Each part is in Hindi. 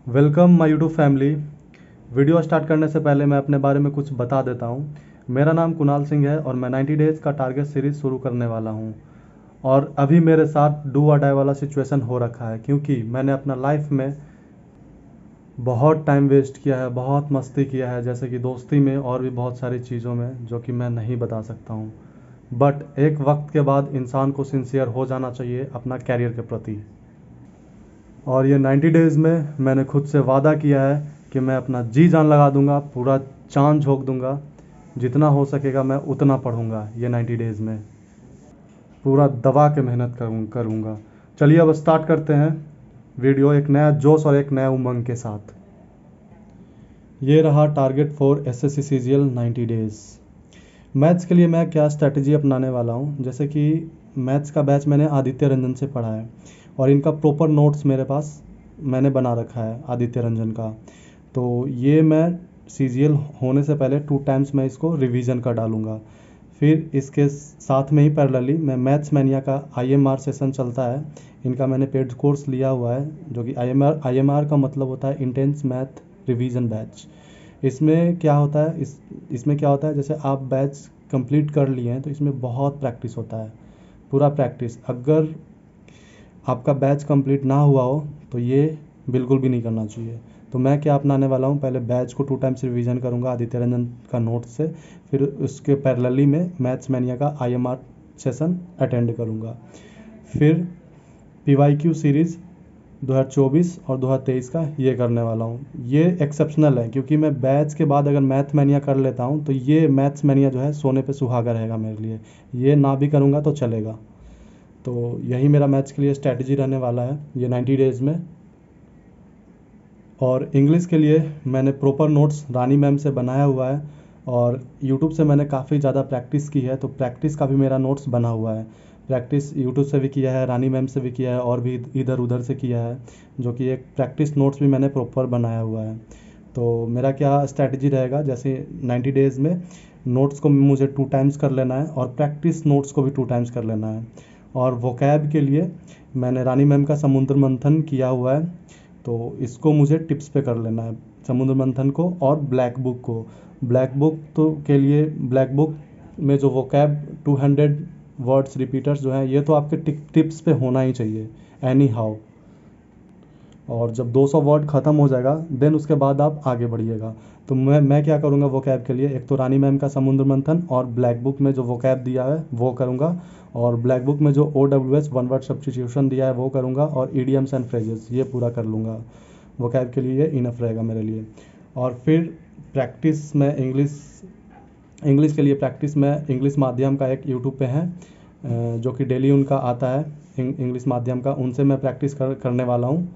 Welcome my YouTube family. Video start करने से पहले मैं अपने बारे में कुछ बता देता हूँ। मेरा नाम कुणाल सिंह है और मैं 90 डेज़ का टारगेट सीरीज़ शुरू करने वाला हूँ। और अभी मेरे साथ डू और डाई वाला सिचुएशन हो रखा है, क्योंकि मैंने अपना लाइफ में बहुत टाइम वेस्ट किया है, बहुत मस्ती किया है, जैसे कि दोस्ती में और भी बहुत सारी चीज़ों में जो कि मैं नहीं बता सकता हूँ। बट एक वक्त के बाद इंसान को सिंसियर हो जाना चाहिए अपना कैरियर के प्रति। और ये 90 डेज़ में मैंने खुद से वादा किया है कि मैं अपना जी जान लगा दूंगा, पूरा चाँद झोंक दूंगा, जितना हो सकेगा मैं उतना पढ़ूंगा। ये 90 डेज़ में पूरा दबा के मेहनत करूंगा। चलिए अब स्टार्ट करते हैं वीडियो, एक नया जोश और एक नया उमंग के साथ। ये रहा target for SSC CGL 90 days. Maths के लिए मैं क्या स्ट्रैटेजी अपनाने वाला हूँ, जैसे कि मैथ्स का बैच मैंने आदित्य रंजन से पढ़ा है और इनका प्रॉपर नोट्स मेरे पास मैंने बना रखा है आदित्य रंजन का। तो ये मैं सीजीएल होने से पहले 2 टाइम्स मैं इसको रिवीजन कर डालूँगा। फिर इसके साथ में ही पैरेलली मैं मैथ्स मैनिया का आईएमआर सेशन चलता है, इनका मैंने पेड कोर्स लिया हुआ है, जो कि आईएमआर का मतलब होता है इंटेंस मैथ रिवीजन बैच। इसमें क्या होता है, इसमें क्या होता है, जैसे आप बैच कंप्लीट कर लिए हैं तो इसमें बहुत प्रैक्टिस होता है, पूरा प्रैक्टिस। अगर आपका बैच कंप्लीट ना हुआ हो तो ये बिल्कुल भी नहीं करना चाहिए। तो मैं क्या अपनाने वाला हूँ, पहले बैच को 2 टाइम्स रिवीजन करूँगा आदित्य रंजन का नोट से, फिर उसके पैरेलली में मैथ्स मैनिया का आईएमआर सेशन अटेंड करूँगा। फिर पीवाईक्यू सीरीज़ 2024 और 2023 का ये करने वाला हूँ। ये एक्सेप्शनल है, क्योंकि मैं बैच के बाद अगर मैथ मैनिया कर लेता हूँ तो ये मैथ्स मैनिया जो है सोने पे सुहागा रहेगा मेरे लिए। ये ना भी करूँगा तो चलेगा। तो यही मेरा मैथ्स के लिए स्ट्रैटेजी रहने वाला है ये 90 डेज़ में। और इंग्लिश के लिए मैंने प्रॉपर नोट्स रानी मैम से बनाया हुआ है और यूट्यूब से मैंने काफ़ी ज़्यादा प्रैक्टिस की है, तो प्रैक्टिस का भी मेरा नोट्स बना हुआ है। प्रैक्टिस यूट्यूब से भी किया है, रानी मैम से भी किया है और भी इधर उधर से किया है, जो कि एक प्रैक्टिस नोट्स भी मैंने प्रॉपर बनाया हुआ है। तो मेरा क्या स्ट्रैटेजी रहेगा, जैसे 90 डेज़ में नोट्स को मुझे 2 टाइम्स कर लेना है और प्रैक्टिस नोट्स को भी 2 टाइम्स कर लेना है। और वोकैब के लिए मैंने रानी मैम का समुद्र मंथन किया हुआ है, तो इसको मुझे टिप्स पे कर लेना है, समुद्र मंथन को और ब्लैक बुक को। ब्लैक बुक तो के लिए ब्लैक बुक में जो वोकैब 200 वर्ड्स रिपीटर्स जो हैं, ये तो आपके टिप्स पे होना ही चाहिए एनी हाउ। और जब 200 वर्ड ख़त्म हो जाएगा देन उसके बाद आप आगे बढ़िएगा। तो मैं क्या करूँगा वोकैब के लिए, एक तो रानी मैम का समुद्र मंथन और ब्लैक बुक में जो वोकैब दिया है वो करूँगा, और ब्लैक बुक में जो OWS वन वर्ड सब्स्टिट्यूशन दिया है वो करूँगा, और ईडियम्स एंड फ्रेजेस ये पूरा कर लूँगा। वोकैब के लिए इनफ रहेगा मेरे लिए। और फिर प्रैक्टिस में इंग्लिश के लिए प्रैक्टिस में इंग्लिश माध्यम का एक यूट्यूब पे है, जो कि डेली उनका आता है इंग्लिश माध्यम का, उनसे मैं प्रैक्टिस करने वाला हूँ।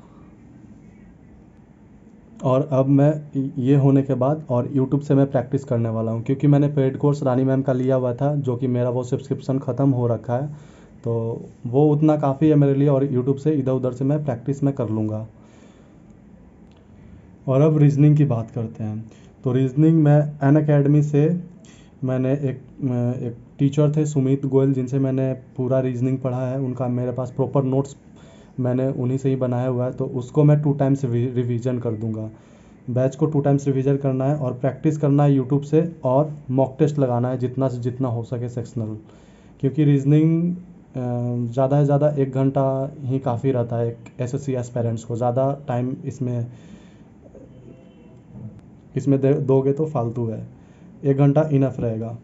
और अब मैं ये होने के बाद और यूट्यूब से मैं प्रैक्टिस करने वाला हूँ, क्योंकि मैंने पेड कोर्स रानी मैम का लिया हुआ था, जो कि मेरा वो सब्सक्रिप्शन ख़त्म हो रखा है, तो वो उतना काफ़ी है मेरे लिए, और यूट्यूब से इधर उधर से मैं प्रैक्टिस में कर लूँगा। और अब रीजनिंग की बात करते हैं। तो रीजनिंग में अनअकैडमी से मैंने एक टीचर थे सुमित गोयल, जिनसे मैंने पूरा रीजनिंग पढ़ा है, उनका मेरे पास प्रॉपर नोट्स मैंने उन्हीं से ही बनाया हुआ है, तो उसको मैं 2 टाइम्स रिवीजन कर दूंगा। बैच को 2 टाइम्स रिवीजन करना है और प्रैक्टिस करना है यूट्यूब से, और मॉक टेस्ट लगाना है जितना से जितना हो सके सेक्शनल, क्योंकि रीजनिंग ज़्यादा से ज़्यादा 1 घंटा ही काफ़ी रहता है एक एसएससी एस्पेरेंट्स को। ज़्यादा टाइम इसमें इसमें दोगे तो फालतू है। 1 घंटा इनफ रहेगा।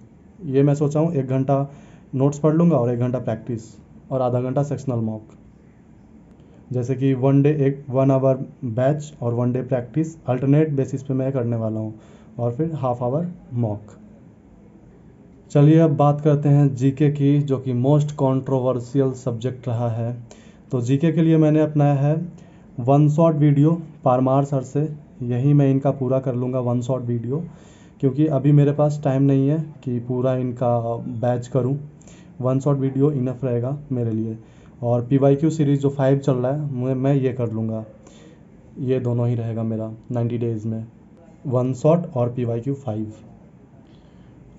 ये मैं सोचा हूँ 1 घंटा नोट्स पढ़ लूँगा और 1 घंटा प्रैक्टिस और आधा घंटा सेक्शनल मॉक। जैसे कि 1 डे 1 आवर बैच और 1 डे प्रैक्टिस अल्टरनेट बेसिस पे मैं करने वाला हूँ, और फिर हाफ आवर मॉक। चलिए अब बात करते हैं जीके की, जो कि मोस्ट कंट्रोवर्शियल सब्जेक्ट रहा है। तो जीके के लिए मैंने अपनाया है 1 शॉट वीडियो पारमार सर से। यही मैं इनका पूरा कर लूँगा 1 शॉट वीडियो, क्योंकि अभी मेरे पास टाइम नहीं है कि पूरा इनका बैच करूँ। 1 शॉट वीडियो इनफ रहेगा मेरे लिए। और पीवाईक्यू सीरीज़ जो 5 चल रहा है मैं ये कर लूँगा। ये दोनों ही रहेगा मेरा 90 डेज़ में, 1 शॉट और पीवाईक्यू 5।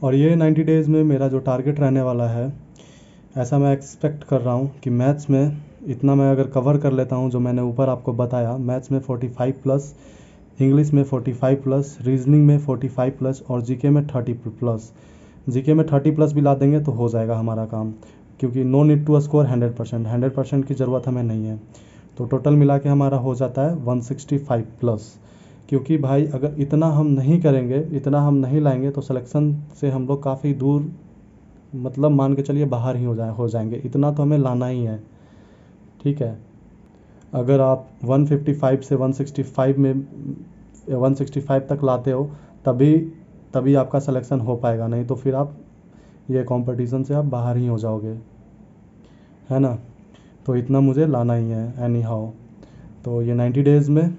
और ये 90 डेज़ में मेरा जो टारगेट रहने वाला है, ऐसा मैं एक्सपेक्ट कर रहा हूँ कि मैथ्स में इतना मैं अगर कवर कर लेता हूँ जो मैंने ऊपर आपको बताया, मैथ्स में 45 प्लस, इंग्लिश में 45 प्लस, रीजनिंग में 45 प्लस और जीके में 30 प्लस। जीके में 30 प्लस भी ला देंगे तो हो जाएगा हमारा काम, क्योंकि नो नीड टू स्कोर 100%, 100% की ज़रूरत हमें नहीं है। तो टोटल मिला के हमारा हो जाता है 165 प्लस। क्योंकि भाई अगर इतना हम नहीं करेंगे, इतना हम नहीं लाएंगे तो सिलेक्शन से हम लोग काफ़ी दूर, मतलब मान के चलिए बाहर ही हो जाएंगे। इतना तो हमें लाना ही है, ठीक है। अगर आप 155 से 165 में 165 तक लाते हो, तभी तभी आपका सिलेक्शन हो पाएगा, नहीं तो फिर आप ये कंपटीशन से आप बाहर ही हो जाओगे, है ना। तो इतना मुझे लाना ही है एनी हाउ। तो ये 90 डेज़ में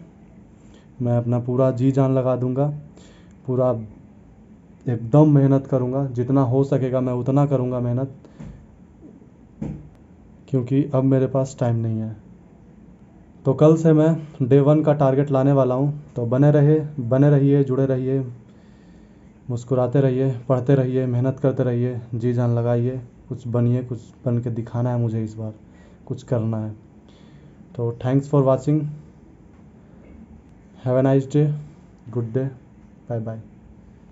मैं अपना पूरा जी जान लगा दूंगा, पूरा एकदम मेहनत करूंगा, जितना हो सकेगा मैं उतना करूंगा मेहनत, क्योंकि अब मेरे पास टाइम नहीं है। तो कल से मैं डे 1 का टारगेट लाने वाला हूँ। तो बने रहिए, जुड़े रहिए, मुस्कुराते रहिए, पढ़ते रहिए, मेहनत करते रहिए, जी जान लगाइए, कुछ बनिए, कुछ बन के दिखाना है मुझे, इस बार कुछ करना है। तो thanks for watching, have a nice day, good day, bye bye.